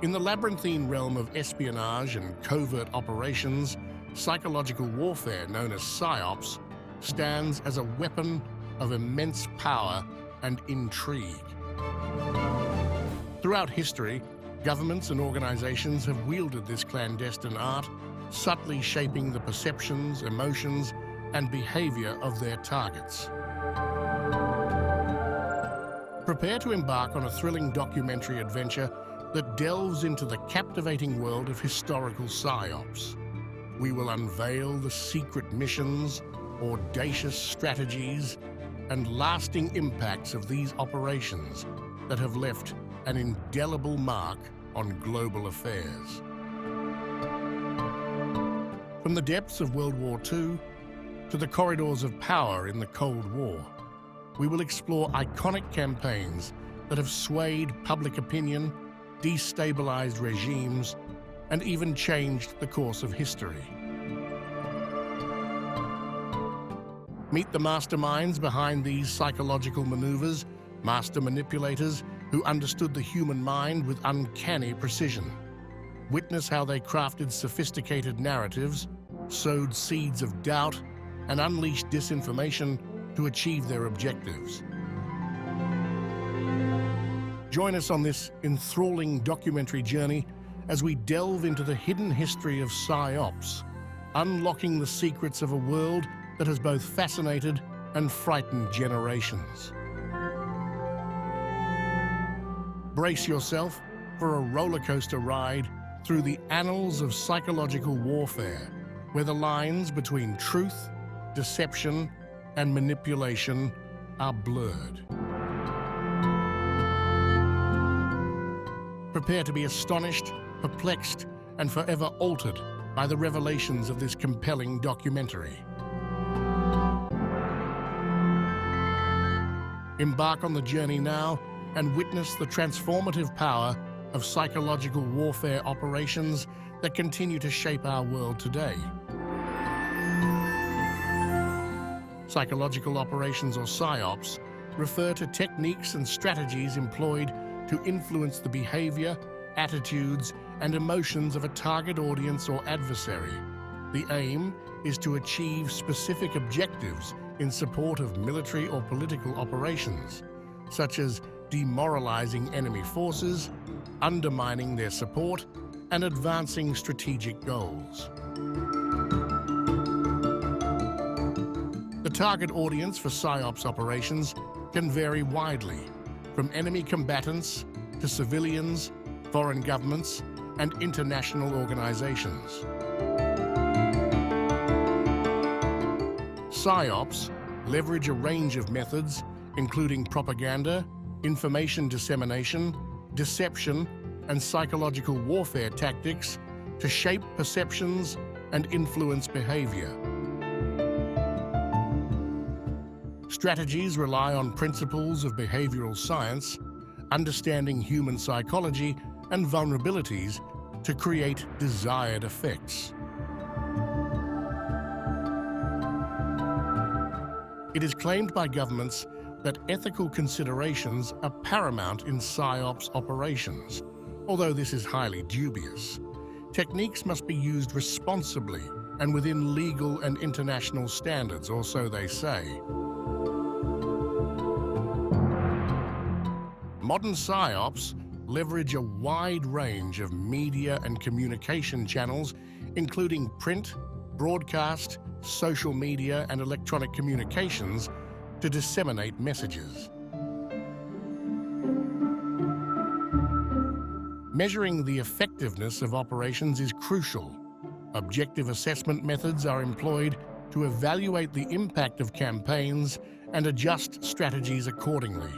In the labyrinthine realm of espionage and covert operations, psychological warfare known as Psyops stands as a weapon of immense power and intrigue. Throughout history, governments and organizations have wielded this clandestine art, subtly shaping the perceptions, emotions, and behavior of their targets. Prepare to embark on a thrilling documentary adventure that delves into the captivating world of historical Psyops. We will unveil the secret missions, audacious strategies, and lasting impacts of these operations that have left an indelible mark on global affairs. From the depths of World War II to the corridors of power in the Cold War, we will explore iconic campaigns that have swayed public opinion, destabilized regimes, and even changed the course of history. Meet the masterminds behind these psychological maneuvers, master manipulators who understood the human mind with uncanny precision. Witness how they crafted sophisticated narratives, sowed seeds of doubt, and unleashed disinformation to achieve their objectives. Join us on this enthralling documentary journey as we delve into the hidden history of Psyops, unlocking the secrets of a world that has both fascinated and frightened generations. Brace yourself for a roller coaster ride through the annals of psychological warfare, where the lines between truth, deception, and manipulation are blurred. Prepare to be astonished, perplexed, and forever altered by the revelations of this compelling documentary. Embark on the journey now and witness the transformative power of psychological warfare operations that continue to shape our world today. Psychological operations, or Psyops, refer to techniques and strategies employed to influence the behavior, attitudes, and emotions of a target audience or adversary. The aim is to achieve specific objectives in support of military or political operations, such as demoralizing enemy forces, undermining their support, and advancing strategic goals. The target audience for Psyops operations can vary widely, from enemy combatants to civilians, foreign governments, and international organizations. Psyops leverage a range of methods, including propaganda, information dissemination, deception, and psychological warfare tactics to shape perceptions and influence behavior. Strategies rely on principles of behavioral science, understanding human psychology and vulnerabilities to create desired effects. It is claimed by governments that ethical considerations are paramount in Psyops operations, although this is highly dubious. Techniques must be used responsibly and within legal and international standards, or so they say. Modern Psyops leverage a wide range of media and communication channels, including print, broadcast, social media, and electronic communications, to disseminate messages. Measuring the effectiveness of operations is crucial. Objective assessment methods are employed to evaluate the impact of campaigns and adjust strategies accordingly.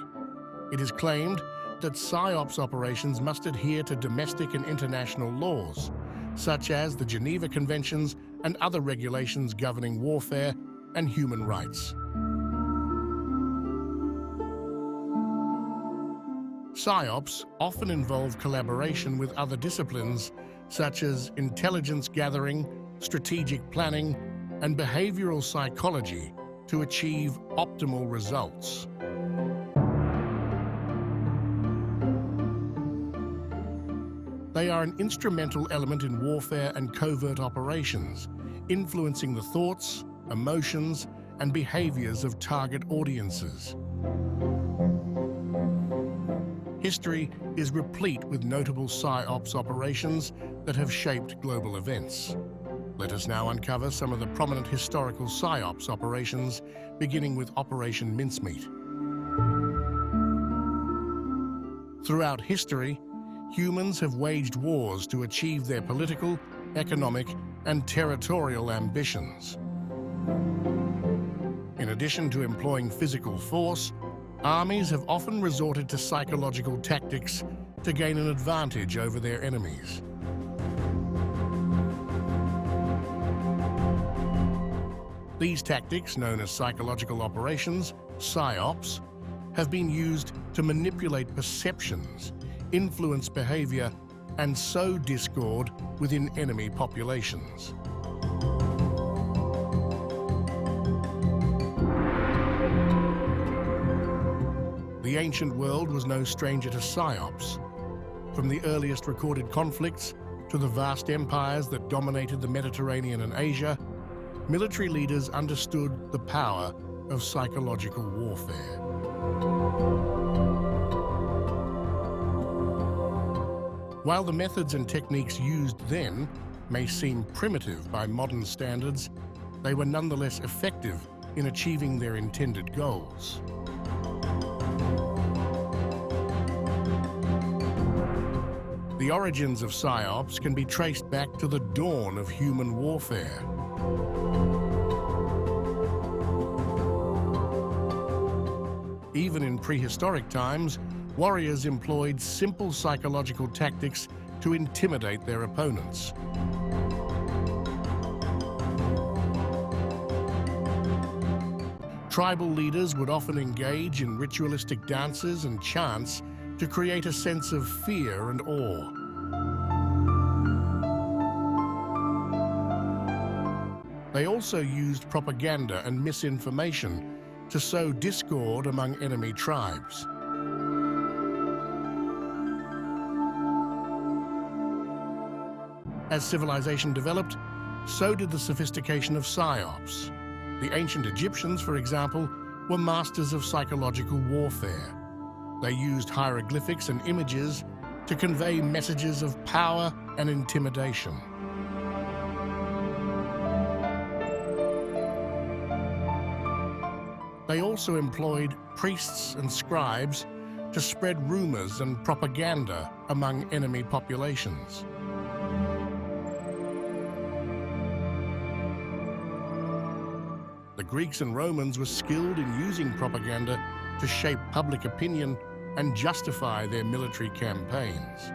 It is claimed that Psyops operations must adhere to domestic and international laws, such as the Geneva Conventions and other regulations governing warfare and human rights. Psyops often involve collaboration with other disciplines, such as intelligence gathering, strategic planning, and behavioral psychology to achieve optimal results. They are an instrumental element in warfare and covert operations, influencing the thoughts, emotions, and behaviors of target audiences. History is replete with notable Psyops operations that have shaped global events. Let us now uncover some of the prominent historical Psyops operations, beginning with Operation Mincemeat. Throughout history, humans have waged wars to achieve their political, economic, and territorial ambitions. In addition to employing physical force, armies have often resorted to psychological tactics to gain an advantage over their enemies. These tactics, known as psychological operations, Psyops, have been used to manipulate perceptions, influence behavior, and sow discord within enemy populations. The ancient world was no stranger to Psyops. From the earliest recorded conflicts to the vast empires that dominated the Mediterranean and Asia, military leaders understood the power of psychological warfare. While the methods and techniques used then may seem primitive by modern standards, they were nonetheless effective in achieving their intended goals. The origins of Psyops can be traced back to the dawn of human warfare. Even in prehistoric times, warriors employed simple psychological tactics to intimidate their opponents. Tribal leaders would often engage in ritualistic dances and chants to create a sense of fear and awe. They also used propaganda and misinformation to sow discord among enemy tribes. As civilization developed, so did the sophistication of Psyops. The ancient Egyptians, for example, were masters of psychological warfare. They used hieroglyphics and images to convey messages of power and intimidation. They also employed priests and scribes to spread rumors and propaganda among enemy populations. The Greeks and Romans were skilled in using propaganda to shape public opinion and justify their military campaigns.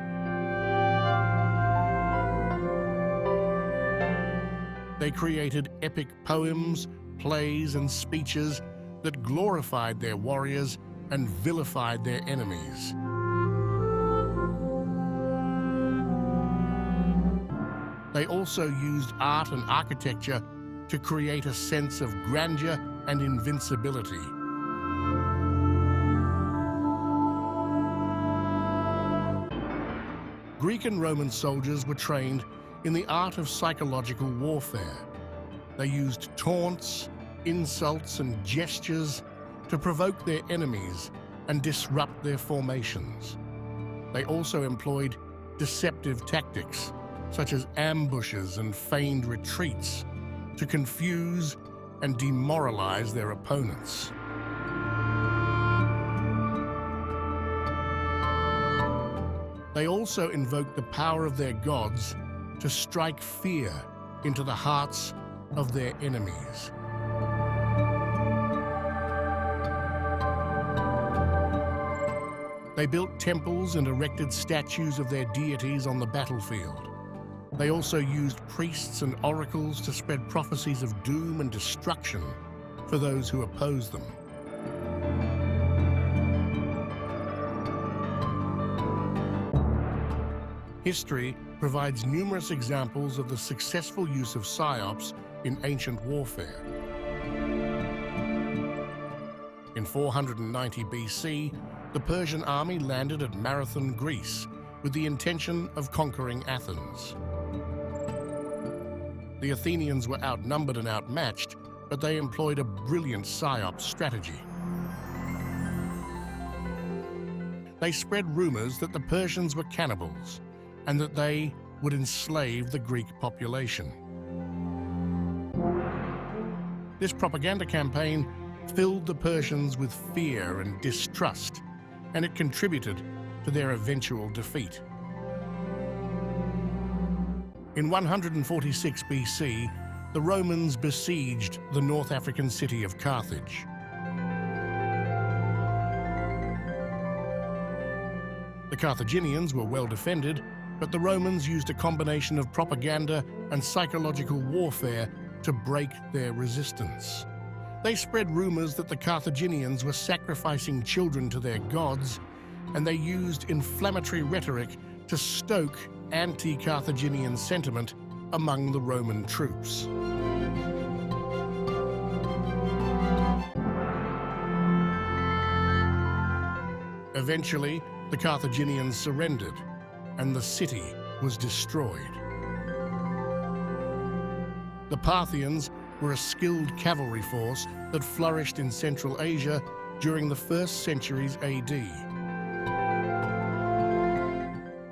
They created epic poems, plays, and speeches that glorified their warriors and vilified their enemies. They also used art and architecture to create a sense of grandeur and invincibility. Greek and Roman soldiers were trained in the art of psychological warfare. They used taunts, insults, and gestures to provoke their enemies and disrupt their formations. They also employed deceptive tactics, such as ambushes and feigned retreats, to confuse and demoralize their opponents. They also invoked the power of their gods to strike fear into the hearts of their enemies. They built temples and erected statues of their deities on the battlefield. They also used priests and oracles to spread prophecies of doom and destruction for those who opposed them. History provides numerous examples of the successful use of Psyops in ancient warfare. In 490 BC, the Persian army landed at Marathon, Greece, with the intention of conquering Athens. The Athenians were outnumbered and outmatched, but they employed a brilliant Psyops strategy. They spread rumors that the Persians were cannibals and that they would enslave the Greek population. This propaganda campaign filled the Persians with fear and distrust, and it contributed to their eventual defeat. In 146 BC, the Romans besieged the North African city of Carthage. The Carthaginians were well defended, but the Romans used a combination of propaganda and psychological warfare to break their resistance. They spread rumors that the Carthaginians were sacrificing children to their gods, and they used inflammatory rhetoric to stoke anti-Carthaginian sentiment among the Roman troops. Eventually, the Carthaginians surrendered, and the city was destroyed. The Parthians were a skilled cavalry force that flourished in Central Asia during the 1st centuries AD.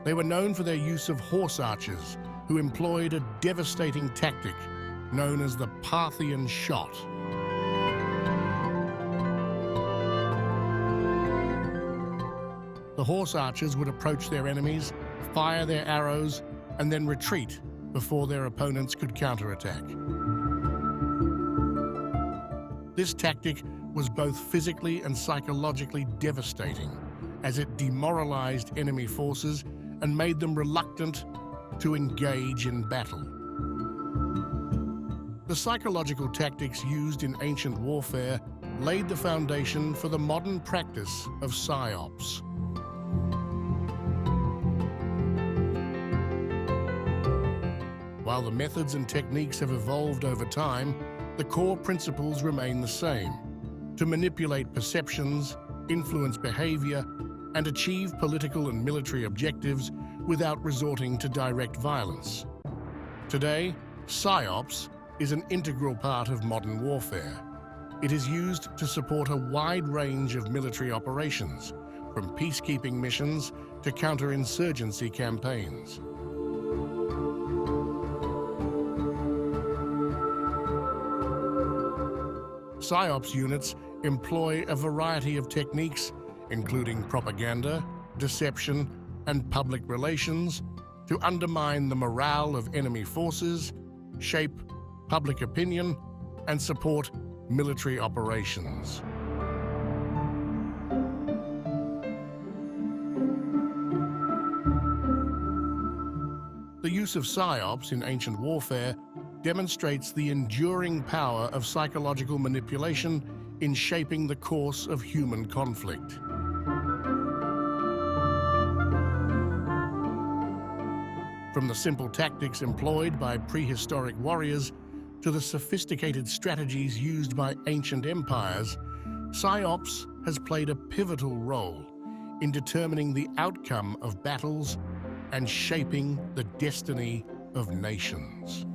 They were known for their use of horse archers, who employed a devastating tactic known as the Parthian shot. The horse archers would approach their enemies, fire their arrows, and then retreat before their opponents could counterattack. This tactic was both physically and psychologically devastating, as it demoralized enemy forces and made them reluctant to engage in battle. The psychological tactics used in ancient warfare laid the foundation for the modern practice of Psyops. While the methods and techniques have evolved over time, the core principles remain the same: to manipulate perceptions, influence behavior, and achieve political and military objectives without resorting to direct violence. Today, Psyops is an integral part of modern warfare. It is used to support a wide range of military operations, from peacekeeping missions to counterinsurgency campaigns. Psyops units employ a variety of techniques, including propaganda, deception, and public relations, to undermine the morale of enemy forces, shape public opinion, and support military operations. The use of Psyops in ancient warfare demonstrates the enduring power of psychological manipulation in shaping the course of human conflict. From the simple tactics employed by prehistoric warriors to the sophisticated strategies used by ancient empires, Psyops has played a pivotal role in determining the outcome of battles and shaping the destiny of nations.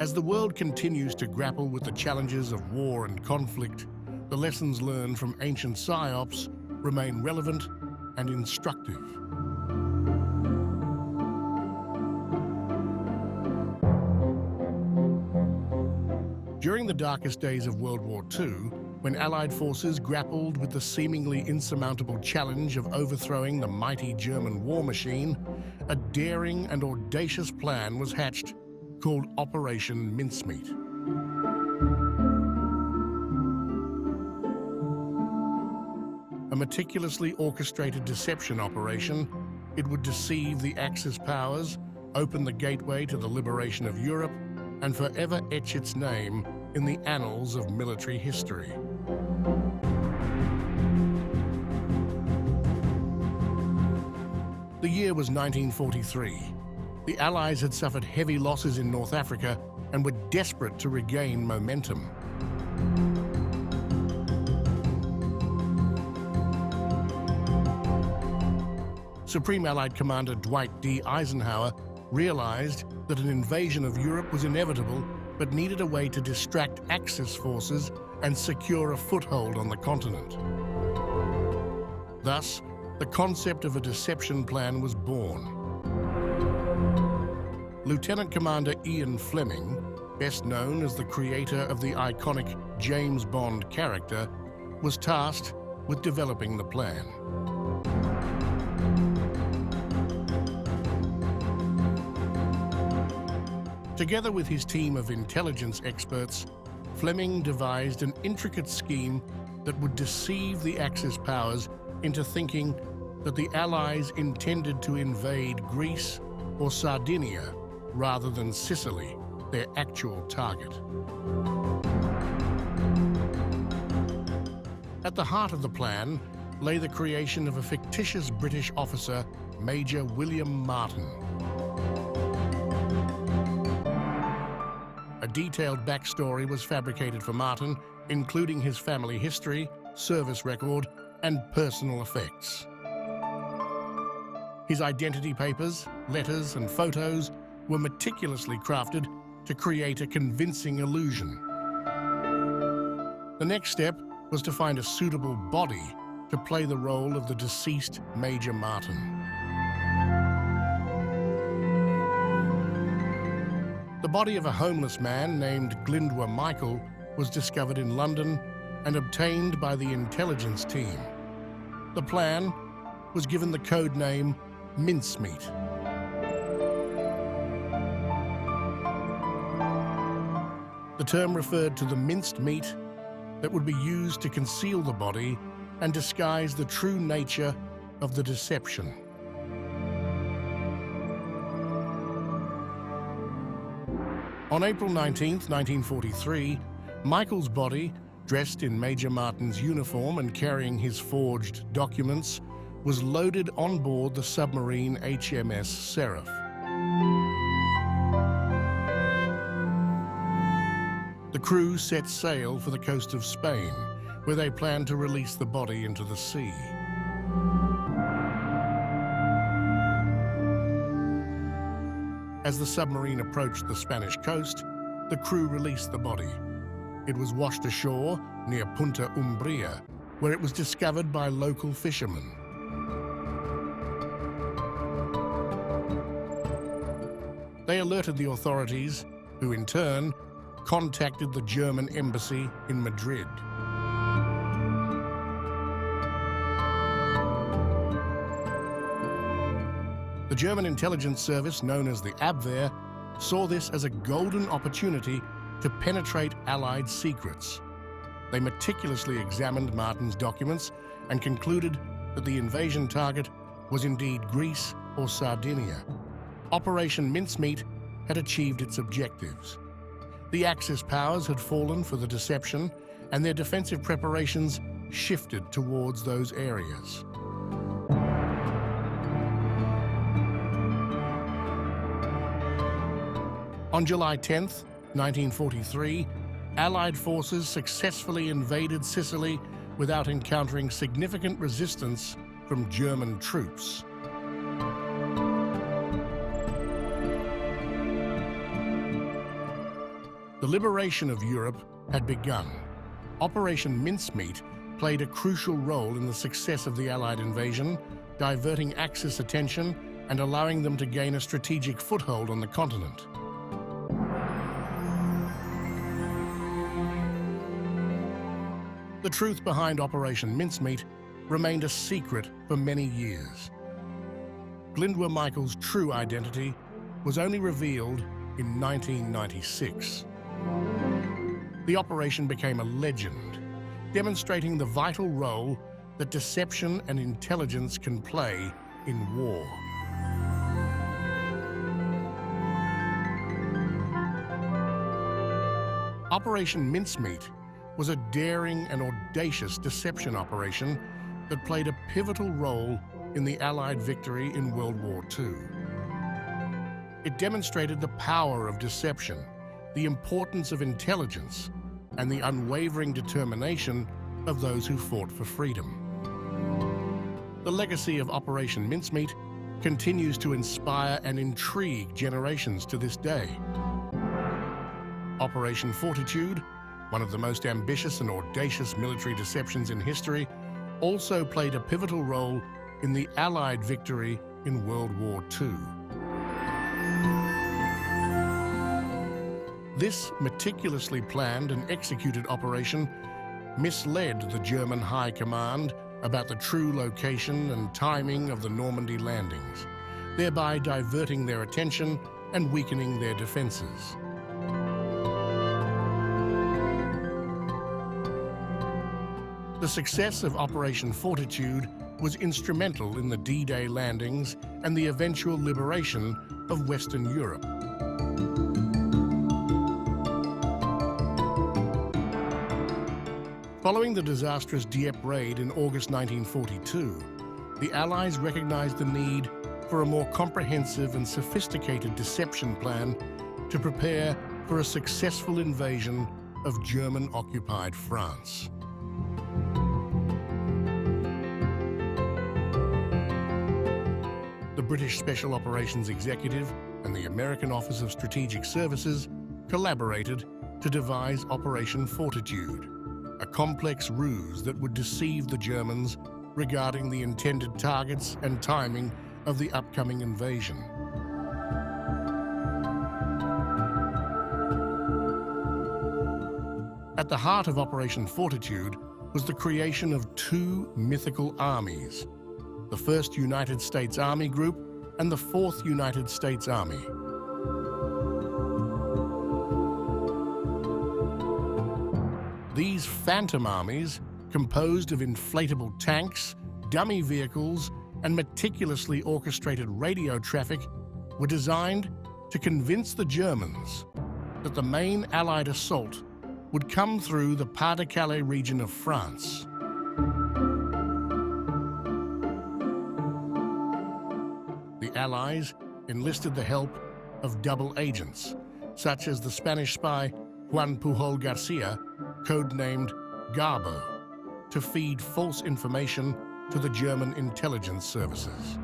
As the world continues to grapple with the challenges of war and conflict, the lessons learned from ancient Psyops remain relevant and instructive. During the darkest days of World War II, when Allied forces grappled with the seemingly insurmountable challenge of overthrowing the mighty German war machine, a daring and audacious plan was hatched called Operation Mincemeat. A meticulously orchestrated deception operation, it would deceive the Axis powers, open the gateway to the liberation of Europe, and forever etch its name in the annals of military history. The year was 1943. The Allies had suffered heavy losses in North Africa and were desperate to regain momentum. Supreme Allied Commander Dwight D. Eisenhower realized that an invasion of Europe was inevitable, but needed a way to distract Axis forces and secure a foothold on the continent. Thus, the concept of a deception plan was born. Lieutenant Commander Ian Fleming, best known as the creator of the iconic James Bond character, was tasked with developing the plan. Together with his team of intelligence experts, Fleming devised an intricate scheme that would deceive the Axis powers into thinking that the Allies intended to invade Greece or Sardinia rather than Sicily, their actual target. At the heart of the plan lay the creation of a fictitious British officer, Major William Martin. A detailed backstory was fabricated for Martin, including his family history, service record, and personal effects. His identity papers, letters, and photos were meticulously crafted to create a convincing illusion. The next step was to find a suitable body to play the role of the deceased Major Martin. The body of a homeless man named Glyndwr Michael was discovered in London and obtained by the intelligence team. The plan was given the code name Mincemeat. The term referred to the minced meat that would be used to conceal the body and disguise the true nature of the deception. On April 19, 1943, Michael's body, dressed in Major Martin's uniform and carrying his forged documents, was loaded on board the submarine HMS Seraph. The crew set sail for the coast of Spain, where they planned to release the body into the sea. As the submarine approached the Spanish coast, the crew released the body. It was washed ashore near Punta Umbria, where it was discovered by local fishermen. They alerted the authorities, who in turn contacted the German embassy in Madrid. The German intelligence service, known as the Abwehr, saw this as a golden opportunity to penetrate Allied secrets. They meticulously examined Martin's documents and concluded that the invasion target was indeed Greece or Sardinia. Operation Mincemeat had achieved its objectives. The Axis powers had fallen for the deception, and their defensive preparations shifted towards those areas. On July 10, 1943, Allied forces successfully invaded Sicily without encountering significant resistance from German troops. The liberation of Europe had begun. Operation Mincemeat played a crucial role in the success of the Allied invasion, diverting Axis attention and allowing them to gain a strategic foothold on the continent. The truth behind Operation Mincemeat remained a secret for many years. Glyndwr Michael's true identity was only revealed in 1996. The operation became a legend, demonstrating the vital role that deception and intelligence can play in war. Operation Mincemeat was a daring and audacious deception operation that played a pivotal role in the Allied victory in World War II. It demonstrated the power of deception, the importance of intelligence, and the unwavering determination of those who fought for freedom. The legacy of Operation Mincemeat continues to inspire and intrigue generations to this day. Operation Fortitude, one of the most ambitious and audacious military deceptions in history, also played a pivotal role in the Allied victory in World War II. This meticulously planned and executed operation misled the German High Command about the true location and timing of the Normandy landings, thereby diverting their attention and weakening their defenses. The success of Operation Fortitude was instrumental in the D-Day landings and the eventual liberation of Western Europe. Following the disastrous Dieppe raid in August 1942, the Allies recognized the need for a more comprehensive and sophisticated deception plan to prepare for a successful invasion of German-occupied France. The British Special Operations Executive and the American Office of Strategic Services collaborated to devise Operation Fortitude, a complex ruse that would deceive the Germans regarding the intended targets and timing of the upcoming invasion. At the heart of Operation Fortitude was the creation of two mythical armies, the 1st United States Army Group and the 4th United States Army. These phantom armies, composed of inflatable tanks, dummy vehicles, and meticulously orchestrated radio traffic, were designed to convince the Germans that the main Allied assault would come through the Pas-de-Calais region of France. The Allies enlisted the help of double agents, such as the Spanish spy Juan Pujol Garcia, codenamed Garbo, to feed false information to the German intelligence services.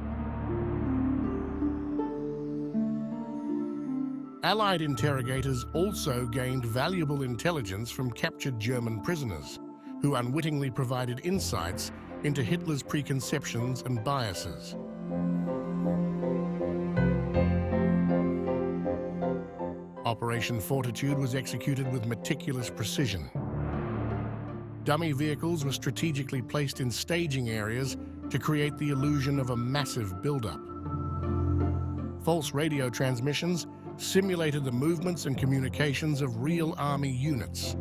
Allied interrogators also gained valuable intelligence from captured German prisoners, who unwittingly provided insights into Hitler's preconceptions and biases. Operation Fortitude was executed with meticulous precision. Dummy vehicles were strategically placed in staging areas to create the illusion of a massive buildup. False radio transmissions simulated the movements and communications of real army units.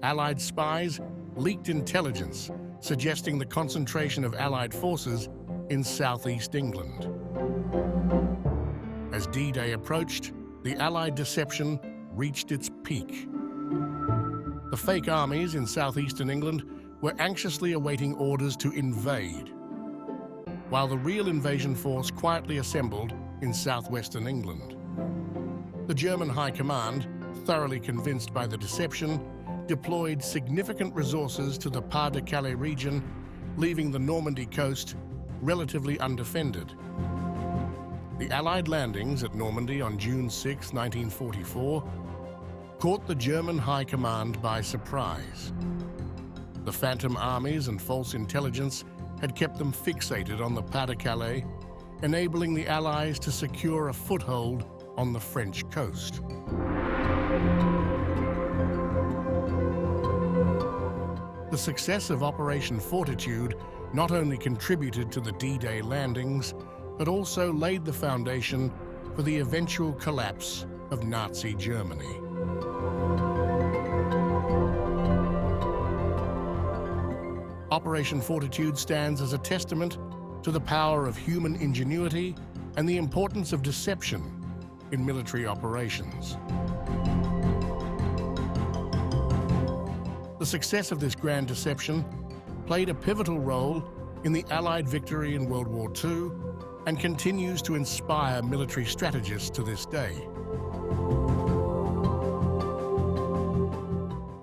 Allied spies leaked intelligence, suggesting the concentration of Allied forces in southeast England. As D-Day approached, the Allied deception reached its peak. The fake armies in southeastern England were anxiously awaiting orders to invade, while the real invasion force quietly assembled in southwestern England. The German High Command, thoroughly convinced by the deception, deployed significant resources to the Pas-de-Calais region, leaving the Normandy coast relatively undefended. The Allied landings at Normandy on June 6, 1944, caught the German High Command by surprise. The phantom armies and false intelligence had kept them fixated on the Pas-de-Calais, enabling the Allies to secure a foothold on the French coast. The success of Operation Fortitude not only contributed to the D-Day landings, but also laid the foundation for the eventual collapse of Nazi Germany. Operation Fortitude stands as a testament to the power of human ingenuity and the importance of deception in military operations. The success of this grand deception played a pivotal role in the Allied victory in World War II and continues to inspire military strategists to this day.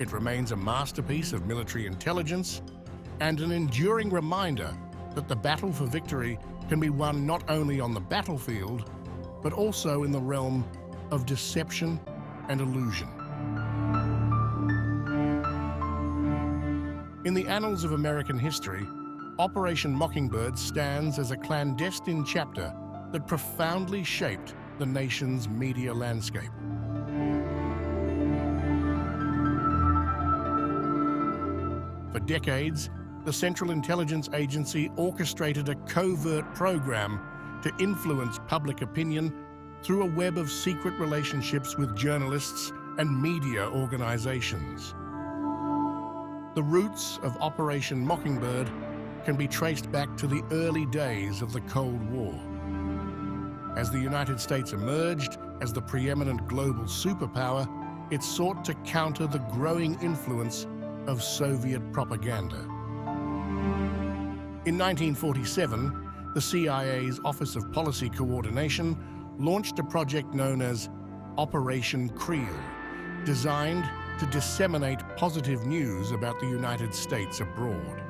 It remains a masterpiece of military intelligence and an enduring reminder that the battle for victory can be won not only on the battlefield, but also in the realm of deception and illusion. In the annals of American history, Operation Mockingbird stands as a clandestine chapter that profoundly shaped the nation's media landscape. For decades, the Central Intelligence Agency orchestrated a covert program to influence public opinion through a web of secret relationships with journalists and media organizations. The roots of Operation Mockingbird can be traced back to the early days of the Cold War. As the United States emerged as the preeminent global superpower, it sought to counter the growing influence of Soviet propaganda. In 1947, the CIA's Office of Policy Coordination launched a project known as Operation Creel, designed to disseminate positive news about the United States abroad.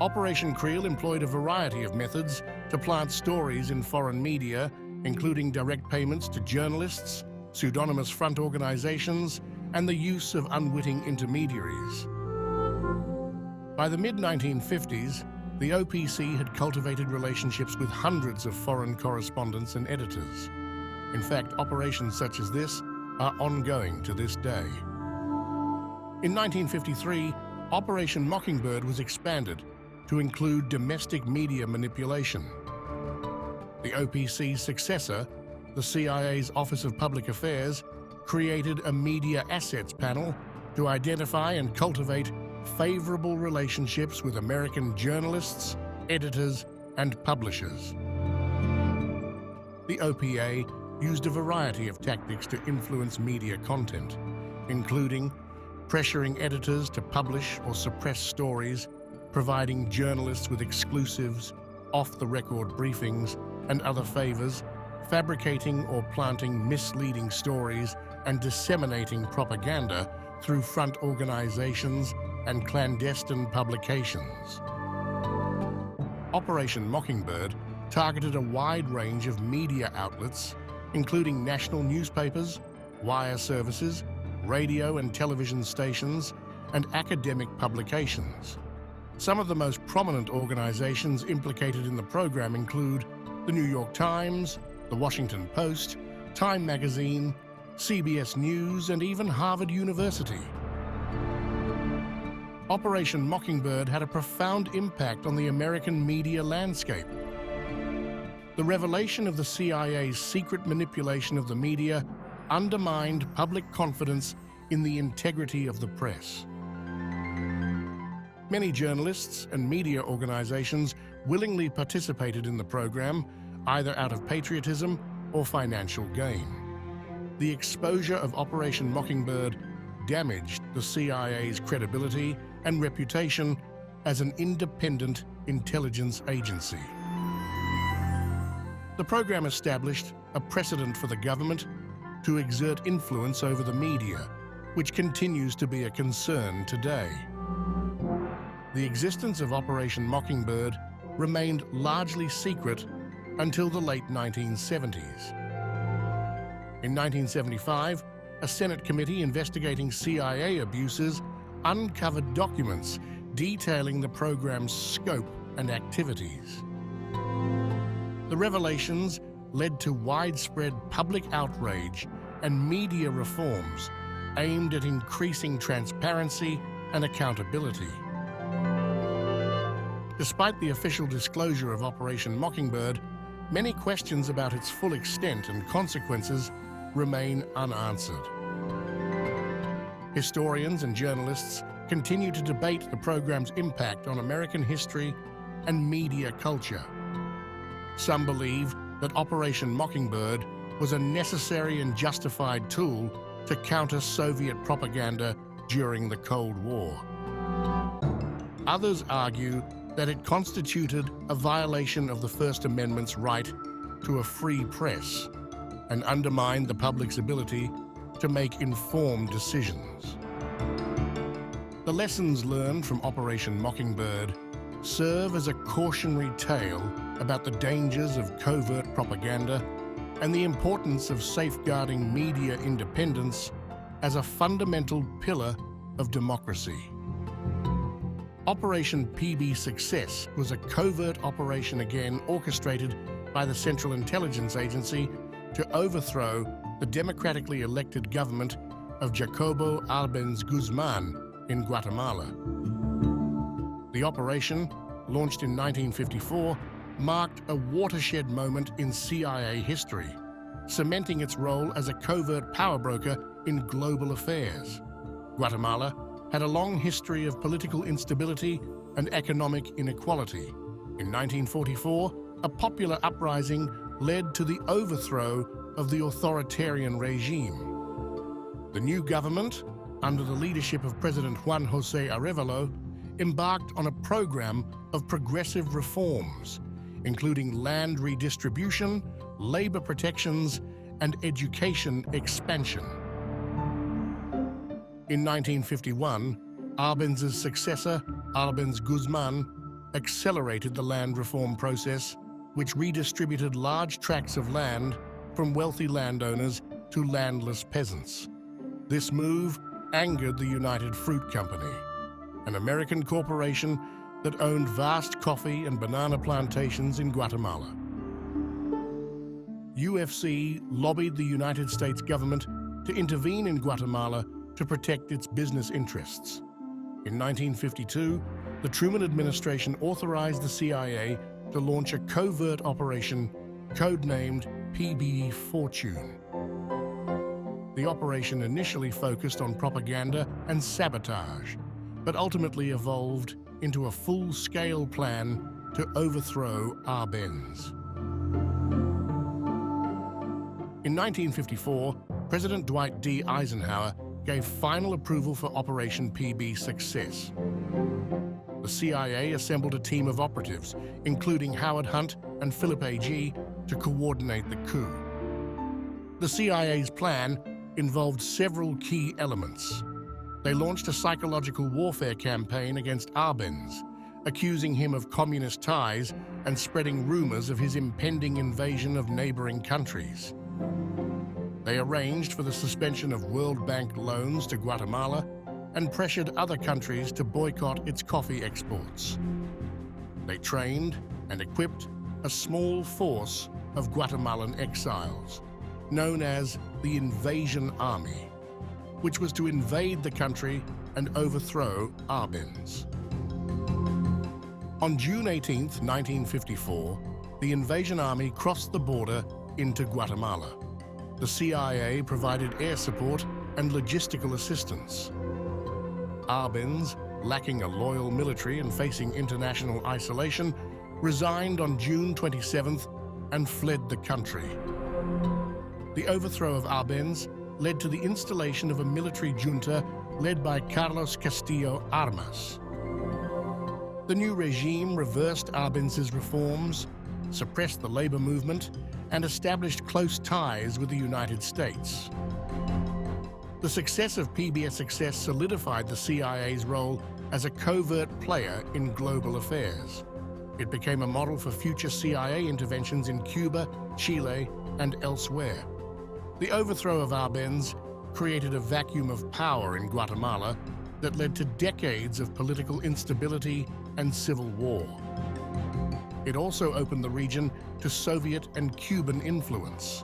Operation Creel employed a variety of methods to plant stories in foreign media, including direct payments to journalists, pseudonymous front organizations, and the use of unwitting intermediaries. By the mid-1950s, the OPC had cultivated relationships with hundreds of foreign correspondents and editors. In fact, operations such as this are ongoing to this day. In 1953, Operation Mockingbird was expanded to include domestic media manipulation. The OPC's successor, the CIA's Office of Public Affairs, created a media assets panel to identify and cultivate favorable relationships with American journalists, editors, and publishers. The OPA used a variety of tactics to influence media content, including pressuring editors to publish or suppress stories, providing journalists with exclusives, off-the-record briefings, and other favors, fabricating or planting misleading stories, and disseminating propaganda through front organizations and clandestine publications. Operation Mockingbird targeted a wide range of media outlets, including national newspapers, wire services, radio and television stations, and academic publications. Some of the most prominent organizations implicated in the program include the New York Times, the Washington Post, Time Magazine, CBS News, and even Harvard University. Operation Mockingbird had a profound impact on the American media landscape. The revelation of the CIA's secret manipulation of the media undermined public confidence in the integrity of the press. Many journalists and media organizations willingly participated in the program, either out of patriotism or financial gain. The exposure of Operation Mockingbird damaged the CIA's credibility and reputation as an independent intelligence agency. The program established a precedent for the government to exert influence over the media, which continues to be a concern today. The existence of Operation Mockingbird remained largely secret until the late 1970s. In 1975, a Senate committee investigating CIA abuses uncovered documents detailing the program's scope and activities. The revelations led to widespread public outrage and media reforms aimed at increasing transparency and accountability. Despite the official disclosure of Operation Mockingbird, many questions about its full extent and consequences remain unanswered. Historians and journalists continue to debate the program's impact on American history and media culture. Some believe that Operation Mockingbird was a necessary and justified tool to counter Soviet propaganda during the Cold War. Others argue that it constituted a violation of the First Amendment's right to a free press and undermined the public's ability to make informed decisions. The lessons learned from Operation Mockingbird serve as a cautionary tale about the dangers of covert propaganda and the importance of safeguarding media independence as a fundamental pillar of democracy. Operation PB Success was a covert operation again orchestrated by the Central Intelligence Agency to overthrow the democratically elected government of Jacobo Arbenz Guzman in Guatemala. The operation, launched in 1954, marked a watershed moment in CIA history, cementing its role as a covert power broker in global affairs. Guatemala had a long history of political instability and economic inequality. In 1944, a popular uprising led to the overthrow of the authoritarian regime. The new government, under the leadership of President Juan José Arevalo, embarked on a program of progressive reforms, including land redistribution, labor protections, and education expansion. In 1951, Arbenz's successor, Arbenz Guzman, accelerated the land reform process, which redistributed large tracts of land from wealthy landowners to landless peasants. This move angered the United Fruit Company, an American corporation that owned vast coffee and banana plantations in Guatemala. UFC lobbied the United States government to intervene in Guatemala to protect its business interests. In 1952, the Truman administration authorized the CIA to launch a covert operation codenamed PB Fortune. The operation initially focused on propaganda and sabotage, but ultimately evolved into a full-scale plan to overthrow Arbenz. In 1954, President Dwight D. Eisenhower gave final approval for Operation PB Success. The CIA assembled a team of operatives, including Howard Hunt and Philip A.G., to coordinate the coup. The CIA's plan involved several key elements. They launched a psychological warfare campaign against Arbenz, accusing him of communist ties and spreading rumors of his impending invasion of neighboring countries. They arranged for the suspension of World Bank loans to Guatemala and pressured other countries to boycott its coffee exports. They trained and equipped a small force of Guatemalan exiles, known as the Invasion Army, which was to invade the country and overthrow Arbenz. On June 18, 1954, the Invasion Army crossed the border into Guatemala. The CIA provided air support and logistical assistance. Arbenz, lacking a loyal military and facing international isolation, resigned on June 27th and fled the country. The overthrow of Arbenz led to the installation of a military junta led by Carlos Castillo Armas. The new regime reversed Arbenz's reforms, suppressed the labor movement, and established close ties with the United States. The success of PB Success solidified the CIA's role as a covert player in global affairs. It became a model for future CIA interventions in Cuba, Chile, and elsewhere. The overthrow of Arbenz created a vacuum of power in Guatemala that led to decades of political instability and civil war. It also opened the region to Soviet and Cuban influence.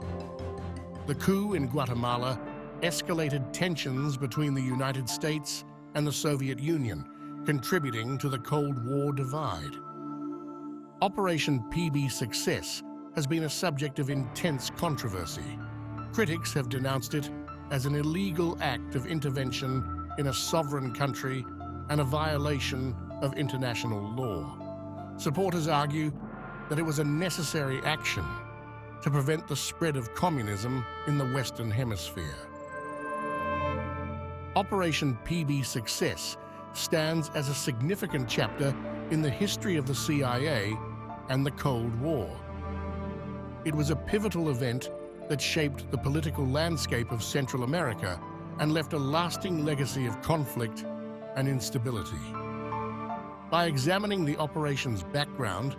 The coup in Guatemala escalated tensions between the United States and the Soviet Union, contributing to the Cold War divide. Operation PB Success has been a subject of intense controversy. Critics have denounced it as an illegal act of intervention in a sovereign country and a violation of international law. Supporters argue that it was a necessary action to prevent the spread of communism in the Western Hemisphere. Operation PB Success stands as a significant chapter in the history of the CIA and the Cold War. It was a pivotal event that shaped the political landscape of Central America and left a lasting legacy of conflict and instability. By examining the operation's background,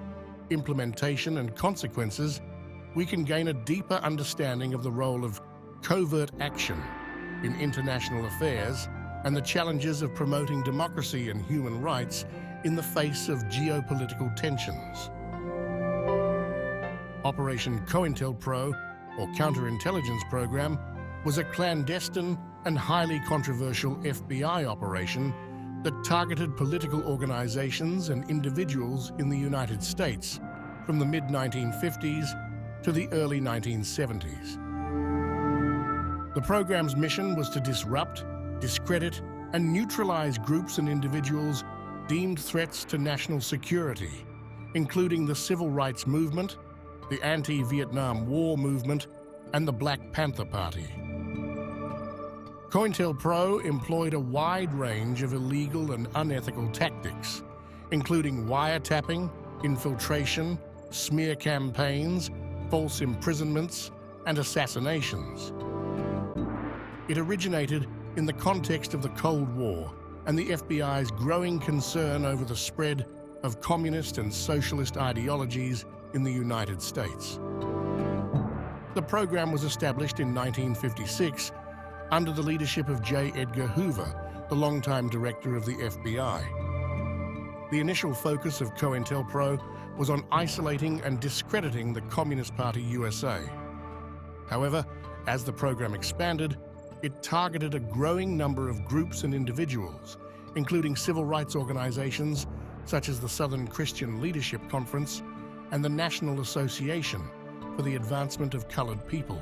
implementation, and consequences, we can gain a deeper understanding of the role of covert action in international affairs and the challenges of promoting democracy and human rights in the face of geopolitical tensions. Operation COINTELPRO, or Counterintelligence Program, was a clandestine and highly controversial FBI operation that targeted political organizations and individuals in the United States from the mid-1950s to the early 1970s. The program's mission was to disrupt, discredit, and neutralize groups and individuals deemed threats to national security, including the civil rights movement, the anti-Vietnam War movement, and the Black Panther Party. COINTELPRO employed a wide range of illegal and unethical tactics, including wiretapping, infiltration, smear campaigns, false imprisonments, and assassinations. It originated in the context of the Cold War and the FBI's growing concern over the spread of communist and socialist ideologies in the United States. The program was established in 1956 under the leadership of J. Edgar Hoover, the longtime director of the FBI. The initial focus of COINTELPRO was on isolating and discrediting the Communist Party USA. However, as the program expanded, it targeted a growing number of groups and individuals, including civil rights organizations such as the Southern Christian Leadership Conference and the National Association for the Advancement of Colored People.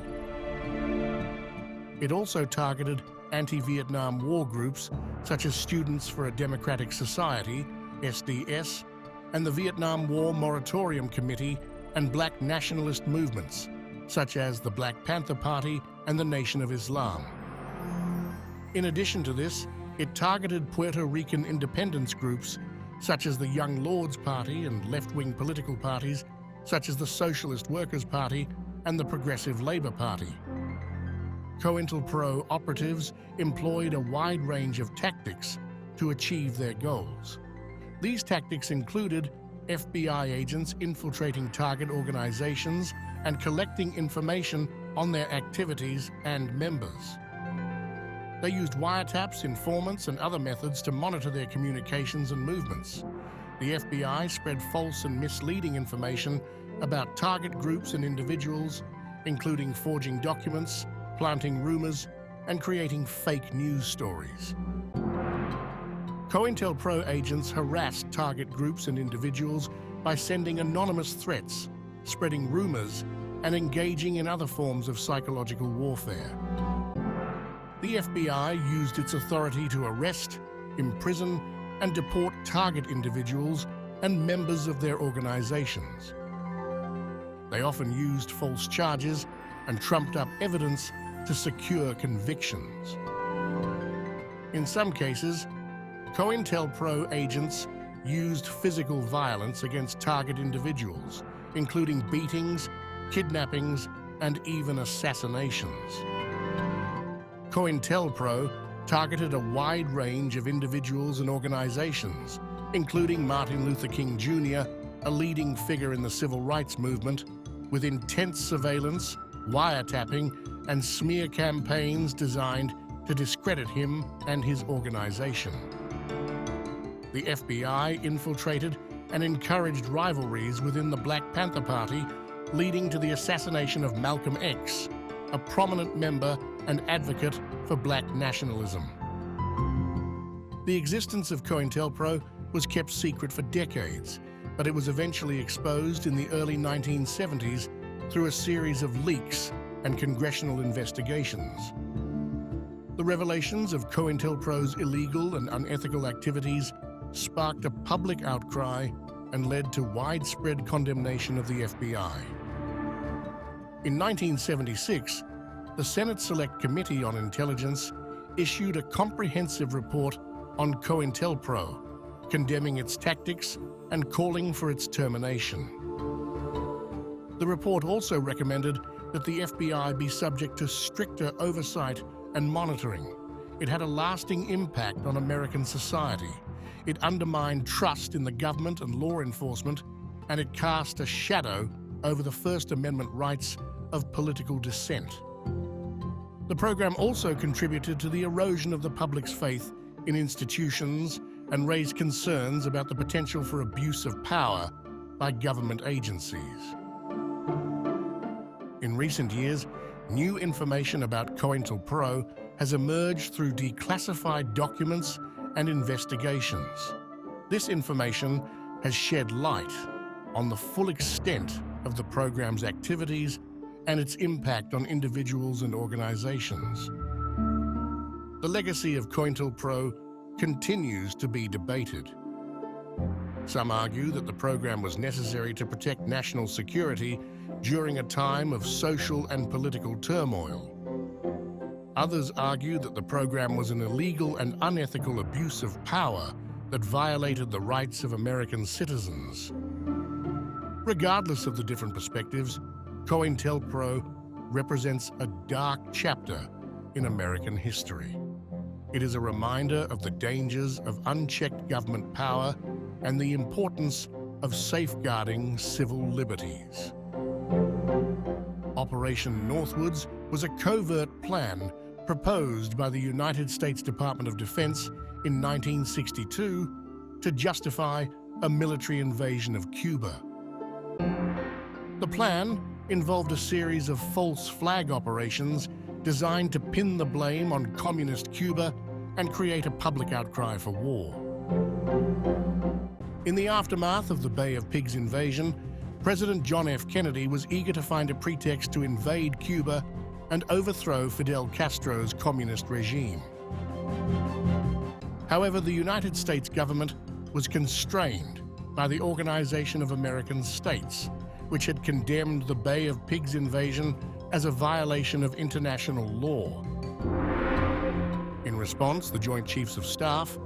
It also targeted anti-Vietnam War groups such as Students for a Democratic Society, SDS, and the Vietnam War Moratorium Committee, and black nationalist movements such as the Black Panther Party and the Nation of Islam. In addition to this, it targeted Puerto Rican independence groups such as the Young Lords Party and left-wing political parties such as the Socialist Workers' Party and the Progressive Labour Party. COINTELPRO operatives employed a wide range of tactics to achieve their goals. These tactics included FBI agents infiltrating target organizations and collecting information on their activities and members. They used wiretaps, informants, and other methods to monitor their communications and movements. The FBI spread false and misleading information about target groups and individuals, including forging documents, planting rumors, and creating fake news stories. COINTELPRO agents harassed target groups and individuals by sending anonymous threats, spreading rumors, and engaging in other forms of psychological warfare. The FBI used its authority to arrest, imprison, and deport target individuals and members of their organizations. They often used false charges and trumped up evidence to secure convictions. In some cases, COINTELPRO agents used physical violence against target individuals, including beatings, kidnappings, and even assassinations. COINTELPRO targeted a wide range of individuals and organizations, including Martin Luther King Jr., a leading figure in the civil rights movement, with intense surveillance, wiretapping, and smear campaigns designed to discredit him and his organization. The FBI infiltrated and encouraged rivalries within the Black Panther Party, leading to the assassination of Malcolm X, a prominent member and advocate for black nationalism. The existence of COINTELPRO was kept secret for decades, but it was eventually exposed in the early 1970s through a series of leaks and congressional investigations. The revelations of COINTELPRO's illegal and unethical activities sparked a public outcry and led to widespread condemnation of the FBI. In 1976, the Senate Select Committee on Intelligence issued a comprehensive report on COINTELPRO, condemning its tactics and calling for its termination. The report also recommended that the FBI be subject to stricter oversight and monitoring. It had a lasting impact on American society. It undermined trust in the government and law enforcement, and it cast a shadow over the First Amendment rights of political dissent. The program also contributed to the erosion of the public's faith in institutions and raised concerns about the potential for abuse of power by government agencies. In recent years, new information about COINTELPRO has emerged through declassified documents and investigations. This information has shed light on the full extent of the program's activities and its impact on individuals and organizations. The legacy of COINTELPRO continues to be debated. Some argue that the program was necessary to protect national security during a time of social and political turmoil. Others argue that the program was an illegal and unethical abuse of power that violated the rights of American citizens. Regardless of the different perspectives, COINTELPRO represents a dark chapter in American history. It is a reminder of the dangers of unchecked government power and the importance of safeguarding civil liberties. Operation Northwoods was a covert plan proposed by the United States Department of Defense in 1962 to justify a military invasion of Cuba. The plan involved a series of false flag operations designed to pin the blame on communist Cuba and create a public outcry for war. In the aftermath of the Bay of Pigs invasion, President John F. Kennedy was eager to find a pretext to invade Cuba and overthrow Fidel Castro's communist regime. However, the United States government was constrained by the Organization of American States, which had condemned the Bay of Pigs invasion as a violation of international law. In response, the Joint Chiefs of Staff,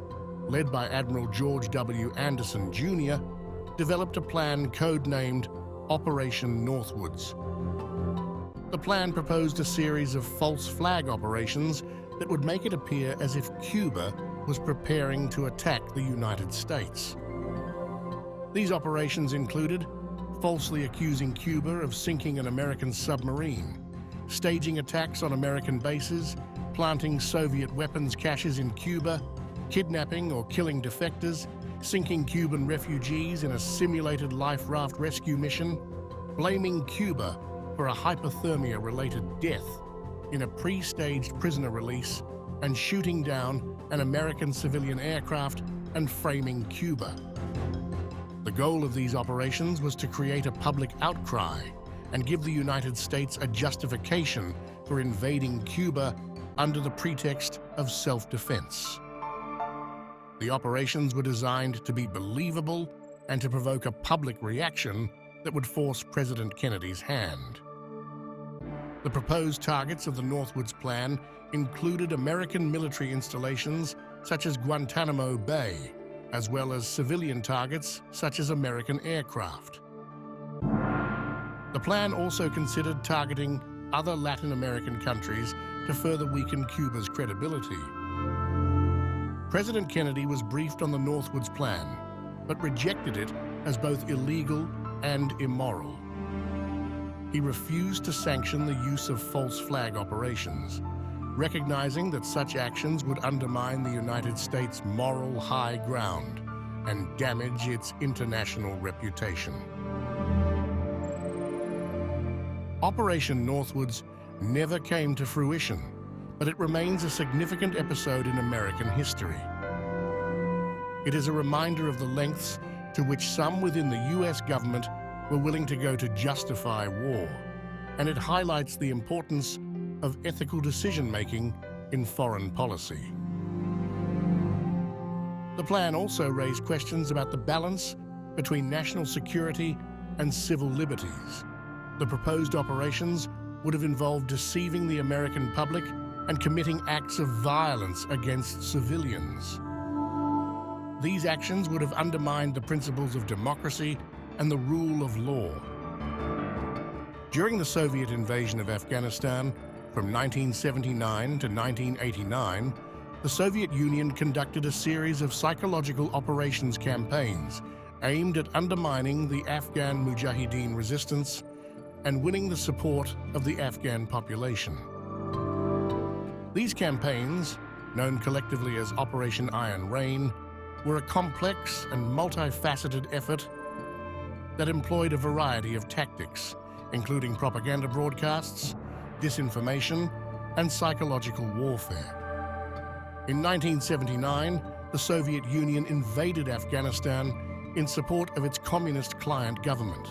led by Admiral George W. Anderson, Jr., developed a plan codenamed Operation Northwoods. The plan proposed a series of false flag operations that would make it appear as if Cuba was preparing to attack the United States. These operations included falsely accusing Cuba of sinking an American submarine, staging attacks on American bases, planting Soviet weapons caches in Cuba, kidnapping or killing defectors, sinking Cuban refugees in a simulated life raft rescue mission, blaming Cuba for a hypothermia-related death in a pre-staged prisoner release, and shooting down an American civilian aircraft and framing Cuba. The goal of these operations was to create a public outcry and give the United States a justification for invading Cuba under the pretext of self-defense. The operations were designed to be believable and to provoke a public reaction that would force President Kennedy's hand. The proposed targets of the Northwoods Plan included American military installations such as Guantanamo Bay, as well as civilian targets such as American aircraft. The plan also considered targeting other Latin American countries to further weaken Cuba's credibility. President Kennedy was briefed on the Northwoods Plan, but rejected it as both illegal and immoral. He refused to sanction the use of false flag operations, recognizing that such actions would undermine the United States' moral high ground and damage its international reputation. Operation Northwoods never came to fruition, but it remains a significant episode in American history. It is a reminder of the lengths to which some within the US government were willing to go to justify war, and it highlights the importance of ethical decision-making in foreign policy. The plan also raised questions about the balance between national security and civil liberties. The proposed operations would have involved deceiving the American public and committing acts of violence against civilians. These actions would have undermined the principles of democracy and the rule of law. During the Soviet invasion of Afghanistan from 1979 to 1989, the Soviet Union conducted a series of psychological operations campaigns aimed at undermining the Afghan Mujahideen resistance and winning the support of the Afghan population. These campaigns, known collectively as Operation Iron Rain, were a complex and multifaceted effort that employed a variety of tactics, including propaganda broadcasts, disinformation, and psychological warfare. In 1979, the Soviet Union invaded Afghanistan in support of its communist client government.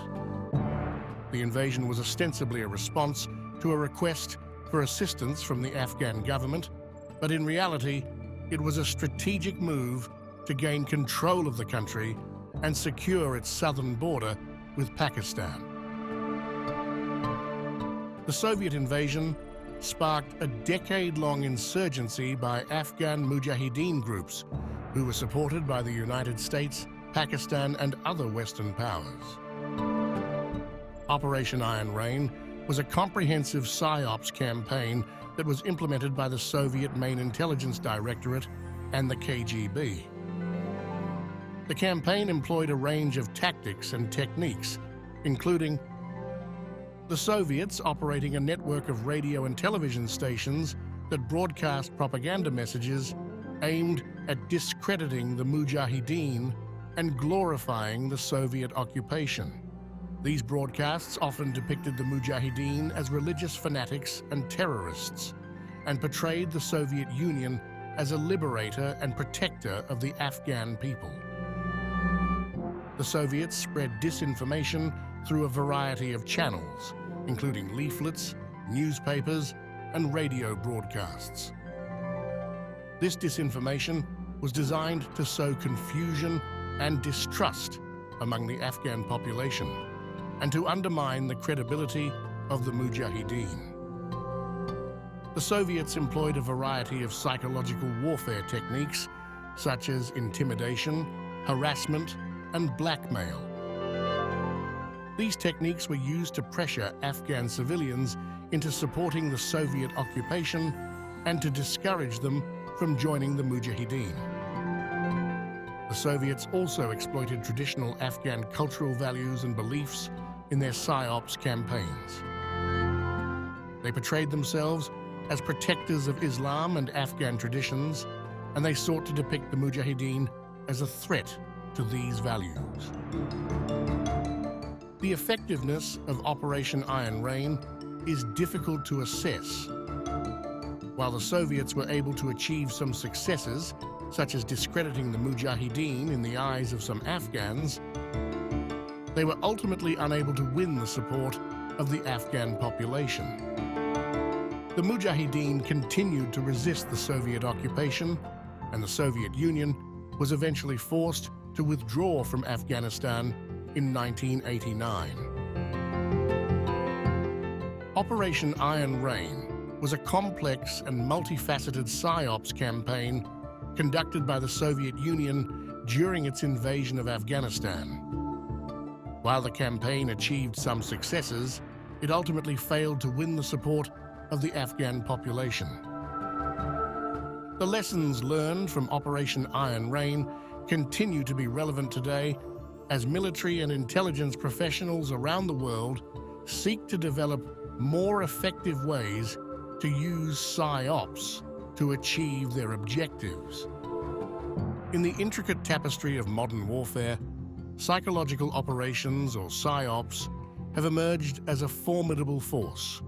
The invasion was ostensibly a response to a request for assistance from the Afghan government, but in reality, it was a strategic move to gain control of the country and secure its southern border with Pakistan. The Soviet invasion sparked a decade-long insurgency by Afghan Mujahideen groups who were supported by the United States, Pakistan, and other Western powers. Operation Iron Rain was a comprehensive Psyops campaign that was implemented by the Soviet Main Intelligence Directorate and the KGB. The campaign employed a range of tactics and techniques, including the Soviets operating a network of radio and television stations that broadcast propaganda messages aimed at discrediting the Mujahideen and glorifying the Soviet occupation. These broadcasts often depicted the Mujahideen as religious fanatics and terrorists, and portrayed the Soviet Union as a liberator and protector of the Afghan people. The Soviets spread disinformation through a variety of channels, including leaflets, newspapers, and radio broadcasts. This disinformation was designed to sow confusion and distrust among the Afghan population and to undermine the credibility of the Mujahideen. The Soviets employed a variety of psychological warfare techniques such as intimidation, harassment, and blackmail. These techniques were used to pressure Afghan civilians into supporting the Soviet occupation and to discourage them from joining the Mujahideen. The Soviets also exploited traditional Afghan cultural values and beliefs in their Psyops campaigns. They portrayed themselves as protectors of Islam and Afghan traditions, and they sought to depict the Mujahideen as a threat to these values. The effectiveness of Operation Iron Rain is difficult to assess. While the Soviets were able to achieve some successes, such as discrediting the Mujahideen in the eyes of some Afghans, they were ultimately unable to win the support of the Afghan population. The Mujahideen continued to resist the Soviet occupation, and the Soviet Union was eventually forced to withdraw from Afghanistan in 1989. Operation Iron Rain was a complex and multifaceted Psyops campaign conducted by the Soviet Union during its invasion of Afghanistan. While the campaign achieved some successes, it ultimately failed to win the support of the Afghan population. The lessons learned from Operation Iron Rain continue to be relevant today as military and intelligence professionals around the world seek to develop more effective ways to use Psyops to achieve their objectives. In the intricate tapestry of modern warfare, psychological operations, or Psyops, have emerged as a formidable force,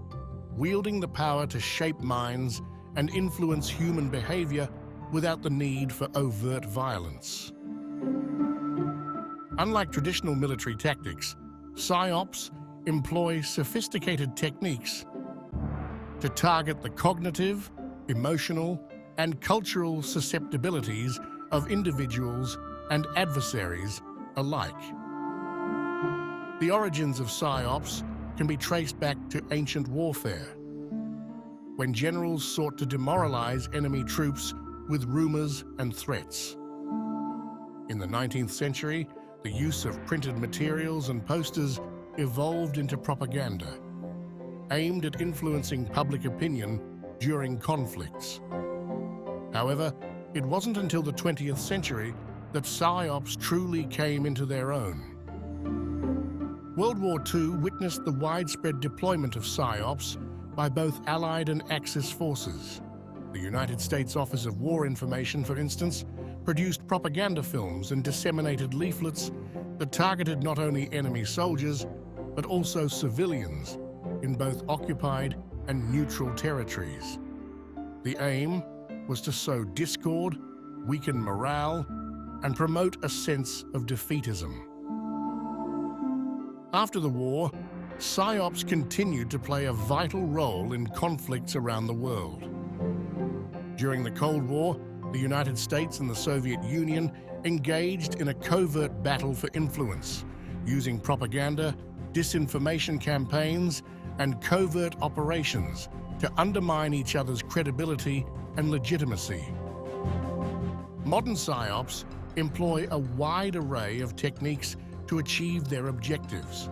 wielding the power to shape minds and influence human behavior without the need for overt violence. Unlike traditional military tactics, Psyops employ sophisticated techniques to target the cognitive, emotional, and cultural susceptibilities of individuals and adversaries alike. The origins of Psyops can be traced back to ancient warfare, when generals sought to demoralize enemy troops with rumors and threats. In the 19th century, the use of printed materials and posters evolved into propaganda, aimed at influencing public opinion during conflicts. However, it wasn't until the 20th century that Psyops truly came into their own. World War II witnessed the widespread deployment of Psyops by both Allied and Axis forces. The United States Office of War Information, for instance, produced propaganda films and disseminated leaflets that targeted not only enemy soldiers, but also civilians in both occupied and neutral territories. The aim was to sow discord, weaken morale, and promote a sense of defeatism. After the war, Psyops continued to play a vital role in conflicts around the world. During the Cold War, the United States and the Soviet Union engaged in a covert battle for influence, using propaganda, disinformation campaigns, and covert operations to undermine each other's credibility and legitimacy. Modern Psyops employ a wide array of techniques to achieve their objectives.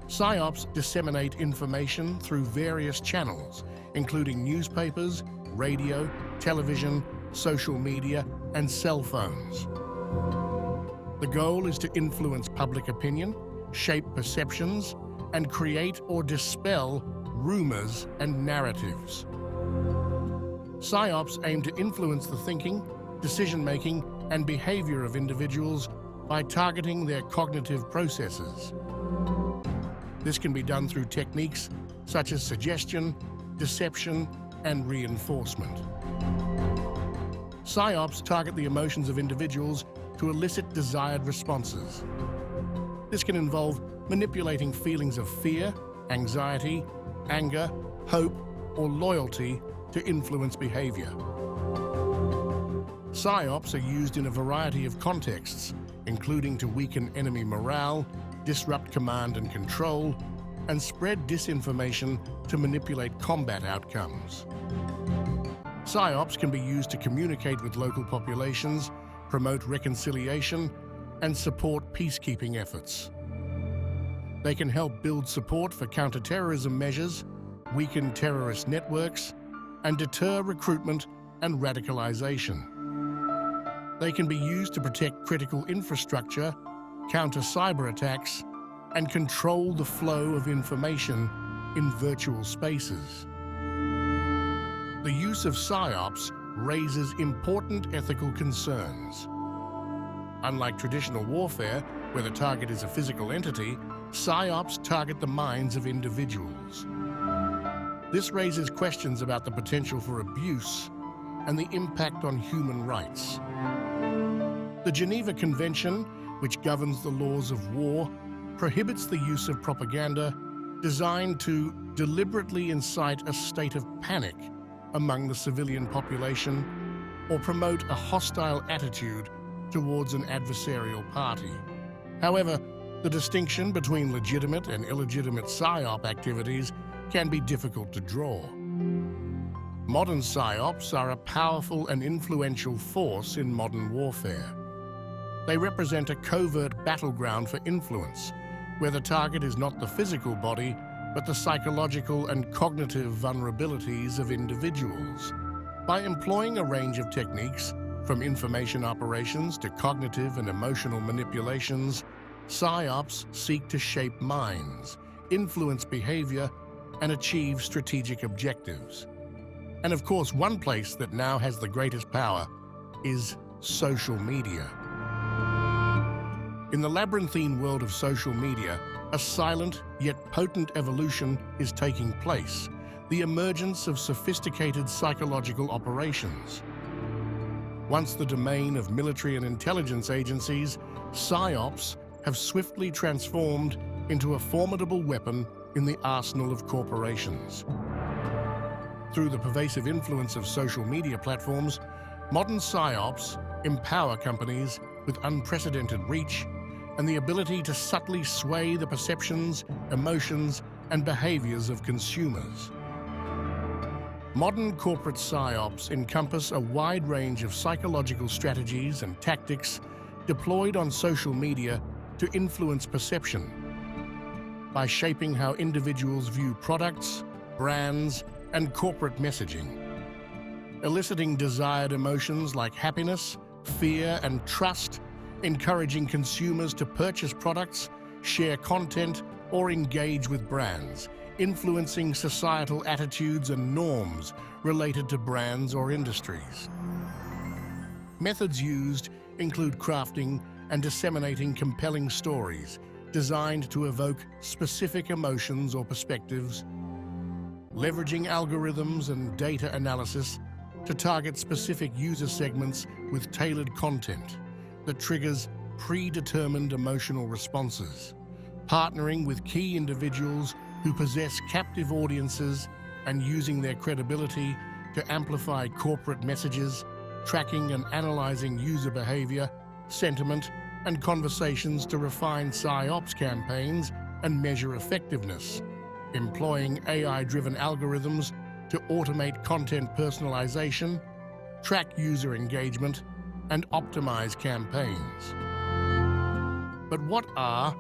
Psyops disseminate information through various channels, including newspapers, radio, television, social media, and cell phones. The goal is to influence public opinion, shape perceptions, and create or dispel rumors and narratives. Psyops aim to influence the thinking, decision-making, and behavior of individuals by targeting their cognitive processes. This can be done through techniques such as suggestion, deception, and reinforcement. Psyops target the emotions of individuals to elicit desired responses. This can involve manipulating feelings of fear, anxiety, anger, hope, or loyalty to influence behavior. Psyops are used in a variety of contexts, including to weaken enemy morale, disrupt command and control, and spread disinformation to manipulate combat outcomes. Psyops can be used to communicate with local populations, promote reconciliation, and support peacekeeping efforts. They can help build support for counterterrorism measures, weaken terrorist networks, and deter recruitment and radicalization. They can be used to protect critical infrastructure, counter cyber attacks, and control the flow of information in virtual spaces. The use of Psyops raises important ethical concerns. Unlike traditional warfare, where the target is a physical entity, Psyops target the minds of individuals. This raises questions about the potential for abuse and the impact on human rights. The Geneva Convention, which governs the laws of war, prohibits the use of propaganda designed to deliberately incite a state of panic among the civilian population or promote a hostile attitude towards an adversarial party. However, the distinction between legitimate and illegitimate PSYOP activities can be difficult to draw. Modern PSYOPs are a powerful and influential force in modern warfare. They represent a covert battleground for influence, where the target is not the physical body, but the psychological and cognitive vulnerabilities of individuals. By employing a range of techniques, from information operations to cognitive and emotional manipulations, PSYOPs seek to shape minds, influence behavior, and achieve strategic objectives. And of course, one place that now has the greatest power is social media. In the labyrinthine world of social media, a silent yet potent evolution is taking place, the emergence of sophisticated psychological operations. Once the domain of military and intelligence agencies, PSYOPs have swiftly transformed into a formidable weapon in the arsenal of corporations. Through the pervasive influence of social media platforms, modern PSYOPs empower companies with unprecedented reach and the ability to subtly sway the perceptions, emotions, and behaviors of consumers. Modern corporate PSYOPs encompass a wide range of psychological strategies and tactics deployed on social media to influence perception. By shaping how individuals view products, brands, and corporate messaging. eliciting desired emotions like happiness, fear, and trust, encouraging consumers to purchase products, share content, or engage with brands, influencing societal attitudes and norms related to brands or industries. Methods used include crafting and disseminating compelling stories designed to evoke specific emotions or perspectives, leveraging algorithms and data analysis to target specific user segments with tailored content that triggers predetermined emotional responses, partnering with key individuals who possess captive audiences and using their credibility to amplify corporate messages, tracking and analyzing user behavior, sentiment, and conversations to refine Psyops campaigns and measure effectiveness, employing AI-driven algorithms to automate content personalization, track user engagement, and optimize campaigns. But what are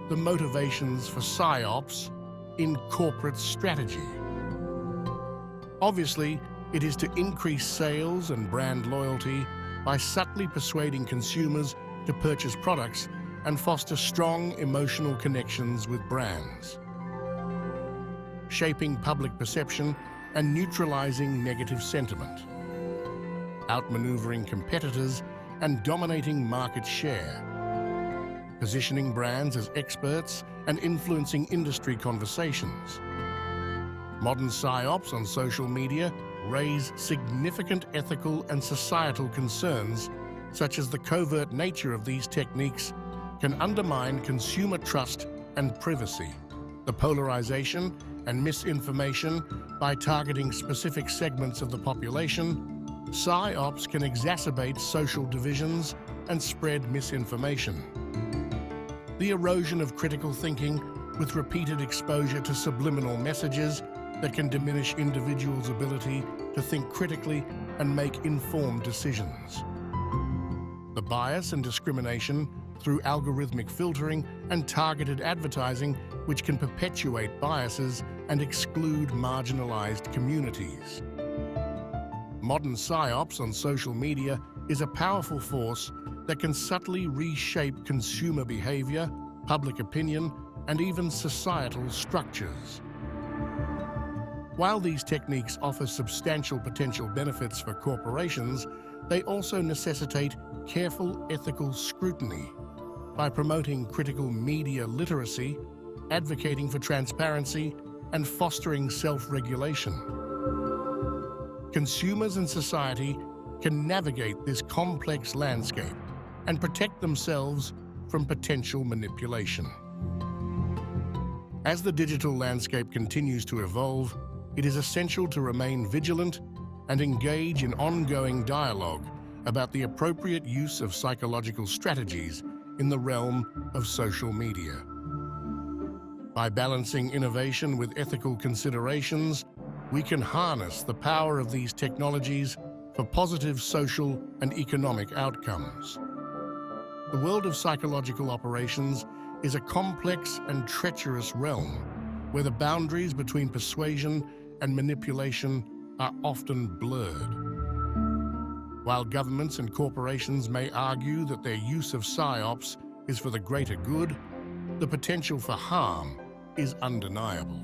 the motivations for Psyops in corporate strategy? Obviously, it is to increase sales and brand loyalty by subtly persuading consumers to purchase products and foster strong emotional connections with brands, shaping public perception and neutralizing negative sentiment, outmaneuvering competitors and dominating market share, positioning brands as experts and influencing industry conversations. Modern Psyops on social media raise significant ethical and societal concerns, such as the covert nature of these techniques can undermine consumer trust and privacy, the polarization and misinformation by targeting specific segments of the population. Psyops can exacerbate social divisions and spread misinformation. The erosion of critical thinking with repeated exposure to subliminal messages that can diminish individuals' ability to think critically and make informed decisions. The bias and discrimination through algorithmic filtering and targeted advertising, which can perpetuate biases and exclude marginalized communities. Modern Psyops on social media is a powerful force that can subtly reshape consumer behavior, public opinion, and even societal structures. While these techniques offer substantial potential benefits for corporations, they also necessitate careful ethical scrutiny by promoting critical media literacy, advocating for transparency, and fostering self-regulation. Consumers and society can navigate this complex landscape and protect themselves from potential manipulation. As the digital landscape continues to evolve, it is essential to remain vigilant and engage in ongoing dialogue about the appropriate use of psychological strategies in the realm of social media. By balancing innovation with ethical considerations, we can harness the power of these technologies for positive social and economic outcomes. The world of psychological operations is a complex and treacherous realm where the boundaries between persuasion and manipulation are often blurred. While governments and corporations may argue that their use of Psyops is for the greater good, the potential for harm is undeniable.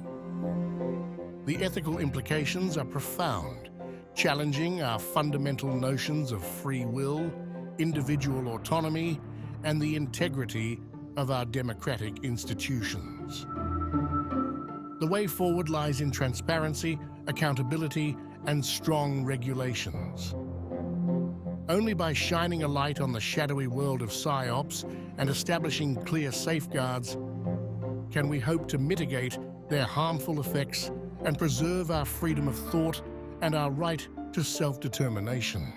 The ethical implications are profound, challenging our fundamental notions of free will, individual autonomy, and the integrity of our democratic institutions. The way forward lies in transparency, accountability, and strong regulations. Only by shining a light on the shadowy world of Psyops and establishing clear safeguards can we hope to mitigate their harmful effects and preserve our freedom of thought and our right to self-determination.